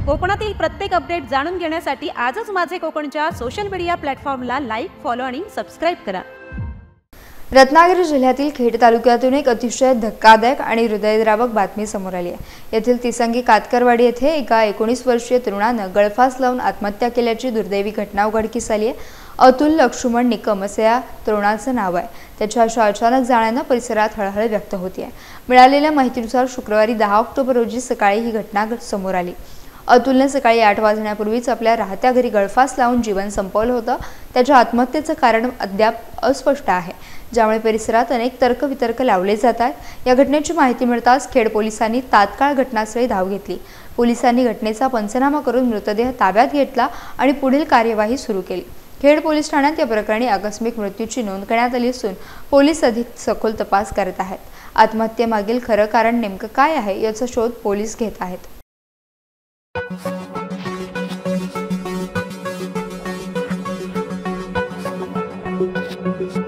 कोकणातील प्रत्येक अपडेट जाणून घेण्यासाठी आजच माझे कोकणच्या सोशल मीडिया प्लॅटफॉर्मला लाईक, फॉलो आणि सबस्क्राइब करा। रत्नागिरी जिल्ह्यातील खेड तालुक्यातून एक अतिशय धक्कादायक आणि हृदयद्रावक बातमी समोर आली आहे। येथील तिसंगी कातकरवाडी येथे एका 19 वर्षीय तरुणानं गळफास लावून आत्महत्या केल्याची दुर्दैवी घटना उघडकीस आली आहे। अतुल लक्ष्मण निकम असे या तरुणाचं नाव आहे। त्याच्या अशा अचानक जाण्याने परिसरात हळहळ व्यक्त होती आहे। मिळालेल्या माहितीनुसार शुक्रवारी 10 ऑक्टोबर रोजी सकाळी ही घटना समोर आली। अतुलने सकाळी 8 वाजण्यापूर्वीच आपल्या राहत्या घरी गळफास लावून जीवन संपवलं होतं। त्याच्या आत्महत्येचं कारण अद्याप अस्पष्ट आहे, ज्यामुळे परिसरात अनेक तर्कवितर्क लावले जातात। या घटनेची माहिती मिळताच खेड पोलिसांनी तात्काळ घटनास्थळी धाव घेतली। पोलिसांनी घटनेचा पंचनामा करून मृतदेह ताब्यात घेतला आणि पुढील कार्यवाही सुरू केली। खेड पोलीस ठाण्यात या प्रकरणी आकस्मिक मृत्यूची नोंद करण्यात आली असून पोलीस अधिक सखोल तपास करत आहेत। आत्महत्येमागील खरं कारण नेमकं काय आहे याचा शोध पोलीस घेत आहेत। Thank you.